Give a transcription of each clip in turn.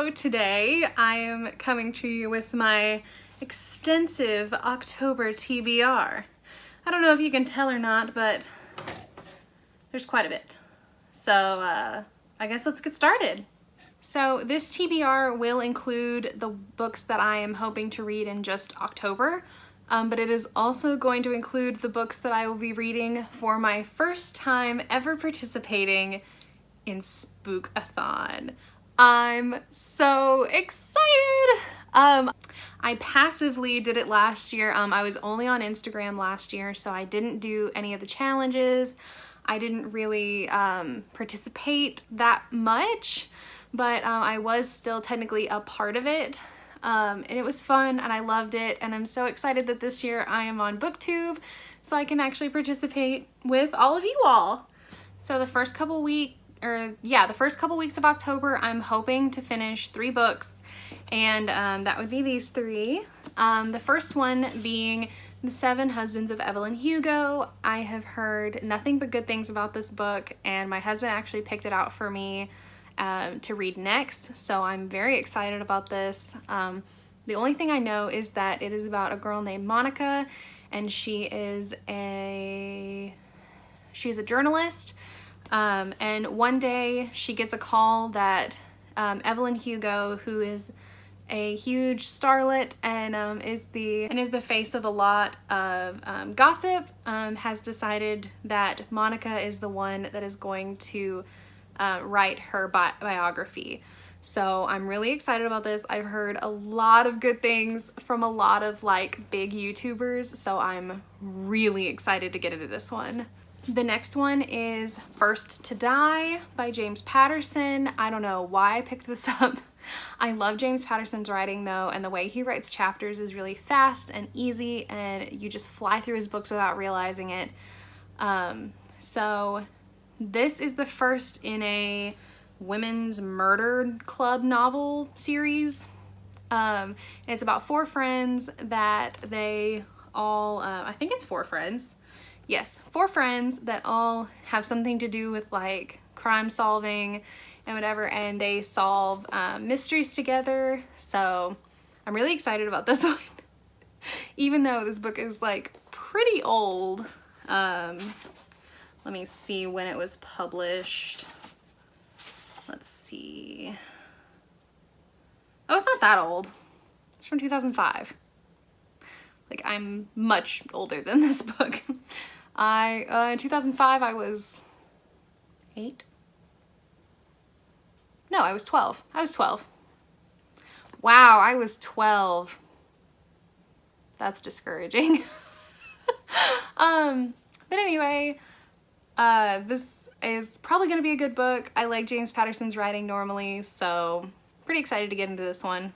So today I am coming to you with my extensive October TBR. I don't know if you can tell or not, but there's quite a bit. So I guess let's get started. So this TBR will include the books that I am hoping to read in just October, but it is also going to include the books that I will be reading for my first time ever participating in Spookathon. I'm so excited! I passively did it last year. I was only on Instagram last year, so I didn't do any of the challenges. I didn't really participate that much, but I was still technically a part of it. And it was fun and I loved it, and I'm so excited that this year I am on booktube so I can actually participate with all of you all. So the first couple weeks of October I'm hoping to finish 3 books, and that would be these 3. The first one being The 7 Husbands of Evelyn Hugo. I have heard nothing but good things about this book, and my husband actually picked it out for me to read next, so I'm very excited about this. The only thing I know is that it is about a girl named Monica, and she is a journalist, and one day she gets a call that Evelyn Hugo, who is a huge starlet and is the face of a lot of gossip, has decided that Monica is the one that is going to write her biography. So I'm really excited about this. I've heard a lot of good things from a lot of like big YouTubers, so I'm really excited to get into this one. The next one is First to Die by James Patterson. I don't know why I picked this up. I love James Patterson's writing though, and the way he writes chapters is really fast and easy, and you just fly through his books without realizing it. So this is the first in a women's murder club novel series. It's about 4 friends that they all, I think it's 4 friends. Yes, 4 friends that all have something to do with like crime solving and whatever, and they solve mysteries together. So I'm really excited about this one. Even though this book is like pretty old. Let me see when it was published. Let's see. Oh, it's not that old. It's from 2005. Like, I'm much older than this book. In 2005, I was 8? No, I was 12. I was 12. Wow, I was 12. That's discouraging. But anyway, this is probably going to be a good book. I like James Patterson's writing normally, so pretty excited to get into this one.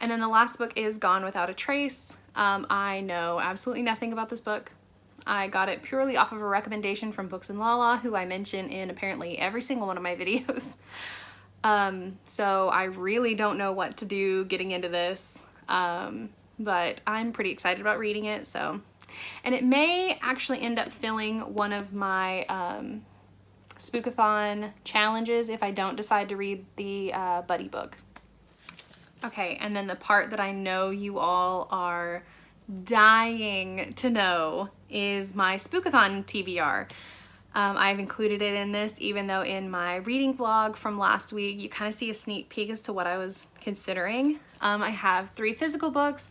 And then the last book is Gone Without a Trace. I know absolutely nothing about this book. I got it purely off of a recommendation from Books and Lala, who I mention in apparently every single one of my videos. So I really don't know what to do getting into this, but I'm pretty excited about reading it. So, and it may actually end up filling one of my Spookathon challenges if I don't decide to read the buddy book. Okay, and then the part that I know you all are dying to know is my Spookathon TBR. I've included it in this, even though in my reading vlog from last week you kind of see a sneak peek as to what I was considering. I have 3 physical books.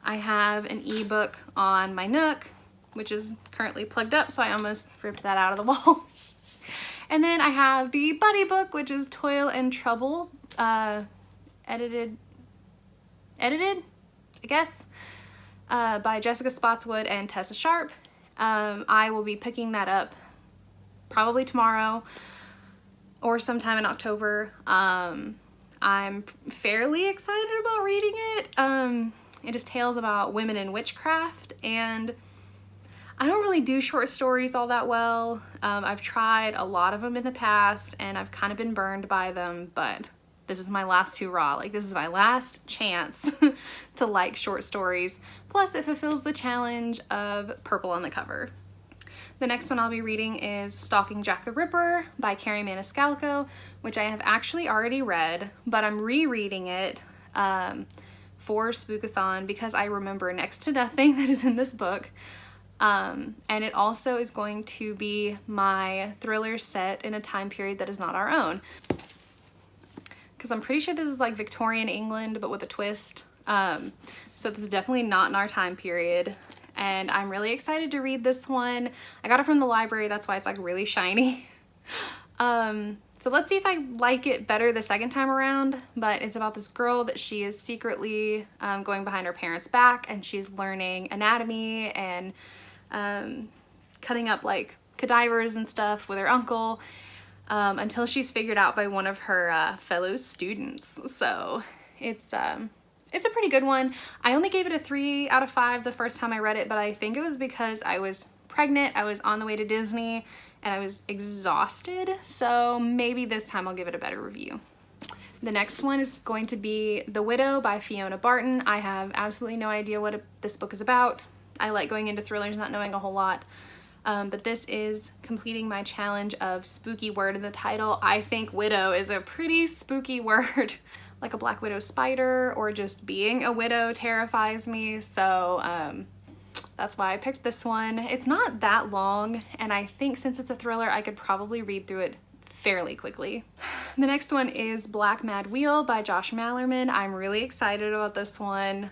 I have an ebook on my Nook, which is currently plugged up, so I almost ripped that out of the wall. And then I have the buddy book, which is Toil and Trouble, edited, I guess, by Jessica Spotswood and Tessa Sharp. I will be picking that up probably tomorrow or sometime in October. I'm fairly excited about reading it. It is tales about women in witchcraft, and I don't really do short stories all that well. I've tried a lot of them in the past and I've kind of been burned by them, but this is my last hurrah. Like, this is my last chance to like short stories. Plus, it fulfills the challenge of purple on the cover. The next one I'll be reading is Stalking Jack the Ripper by Carrie Maniscalco, which I have actually already read, but I'm rereading it for Spookathon because I remember next to nothing that is in this book. And it also is going to be my thriller set in a time period that is not our own. Because I'm pretty sure this is like Victorian England, but with a twist. So this is definitely not in our time period. And I'm really excited to read this one. I got it from the library, that's why it's like really shiny. So let's see if I like it better the second time around, but it's about this girl that she is secretly going behind her parents' back, and she's learning anatomy and cutting up like cadavers and stuff with her uncle until she's figured out by one of her fellow students. So it's a pretty good one. I only gave it a 3 out of 5 the first time I read it, but I think it was because I was pregnant, I was on the way to Disney, and I was exhausted, so maybe this time I'll give it a better review. The next one is going to be The Widow by Fiona Barton. I have absolutely no idea what this book is about. I like going into thrillers not knowing a whole lot, but this is completing my challenge of spooky word in the title. I think widow is a pretty spooky word. Like a black widow spider, or just being a widow terrifies me, so that's why I picked this one. It's not that long, and I think since it's a thriller, I could probably read through it fairly quickly. The next one is Black Mad Wheel by Josh Malerman. I'm really excited about this one.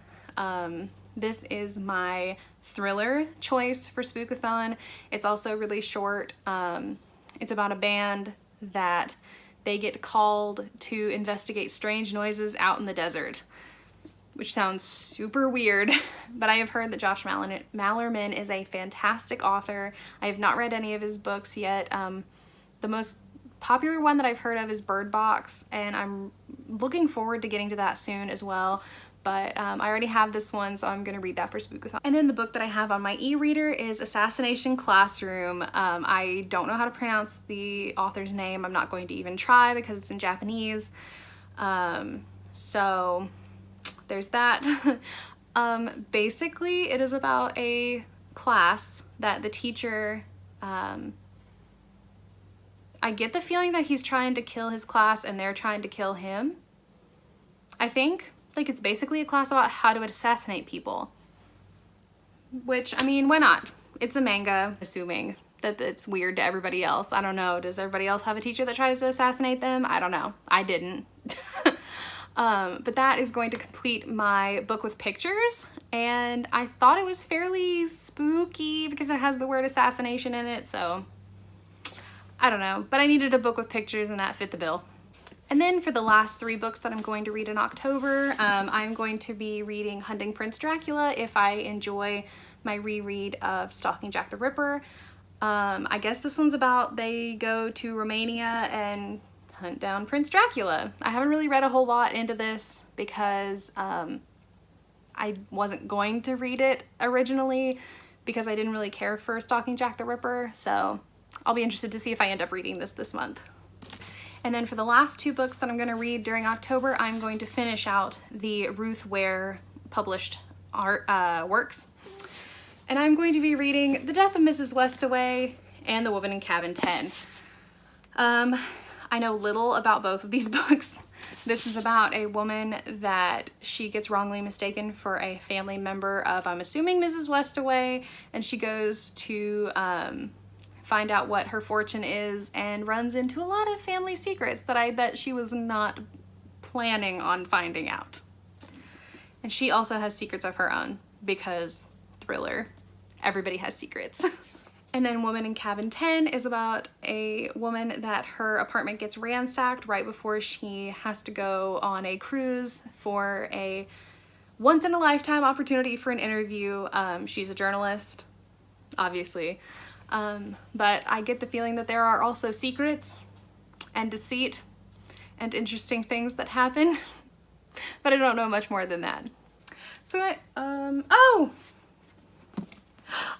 This is my thriller choice for Spookathon. It's also really short. It's about a band that they get called to investigate strange noises out in the desert, which sounds super weird, but I have heard that Josh Malerman is a fantastic author. I have not read any of his books yet. The most popular one that I've heard of is Bird Box, and I'm looking forward to getting to that soon as well. But I already have this one, so I'm gonna read that for Spookathon. And then the book that I have on my e-reader is Assassination Classroom. I don't know how to pronounce the author's name. I'm not going to even try because it's in Japanese. So there's that. Basically, it is about a class that the teacher, I get the feeling that he's trying to kill his class and they're trying to kill him, I think. Like, it's basically a class about how to assassinate people. Which, I mean, why not? It's a manga, assuming that it's weird to everybody else. I don't know. Does everybody else have a teacher that tries to assassinate them? I don't know. I didn't. But that is going to complete my book with pictures. And I thought it was fairly spooky because it has the word assassination in it. So, I don't know. But I needed a book with pictures and that fit the bill. And then for the last 3 books that I'm going to read in October, I'm going to be reading Hunting Prince Dracula if I enjoy my reread of Stalking Jack the Ripper. I guess this one's about they go to Romania and hunt down Prince Dracula. I haven't really read a whole lot into this because I wasn't going to read it originally because I didn't really care for Stalking Jack the Ripper, so I'll be interested to see if I end up reading this month. And then for the last 2 books that I'm going to read during October, I'm going to finish out the Ruth Ware published works. And I'm going to be reading The Death of Mrs. Westaway and The Woman in Cabin 10. I know little about both of these books. This is about a woman that she gets wrongly mistaken for a family member of, I'm assuming, Mrs. Westaway, and she goes to find out what her fortune is and runs into a lot of family secrets that I bet she was not planning on finding out. And she also has secrets of her own because thriller, everybody has secrets. And then Woman in Cabin 10 is about a woman that her apartment gets ransacked right before she has to go on a cruise for a once-in-a-lifetime opportunity for an interview. She's a journalist, obviously. But I get the feeling that there are also secrets and deceit and interesting things that happen, but I don't know much more than that. So oh!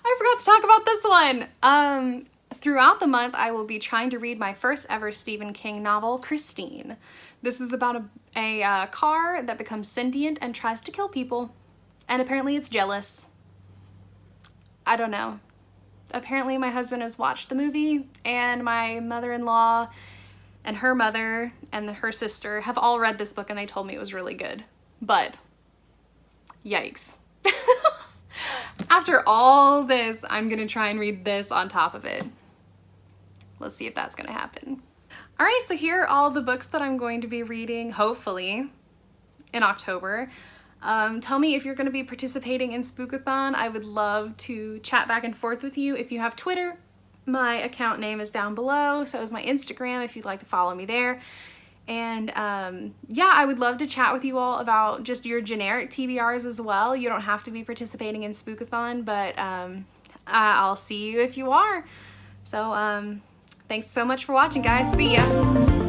I forgot to talk about this one! Throughout the month, I will be trying to read my first ever Stephen King novel, Christine. This is about a car that becomes sentient and tries to kill people, and apparently it's jealous. I don't know. apparently my husband has watched the movie, and my mother-in-law and her mother and her sister have all read this book, and they told me it was really good. But yikes. After all this, I'm gonna try and read this on top of it. Let's see if that's gonna happen. All right, so here are all the books that I'm going to be reading, hopefully, in October. Tell me if you're gonna be participating in Spookathon. I would love to chat back and forth with you. If you have Twitter, my account name is down below. So is my Instagram if you'd like to follow me there. And yeah, I would love to chat with you all about just your generic TBRs as well. You don't have to be participating in Spookathon, but I'll see you if you are. So thanks so much for watching, guys. See ya.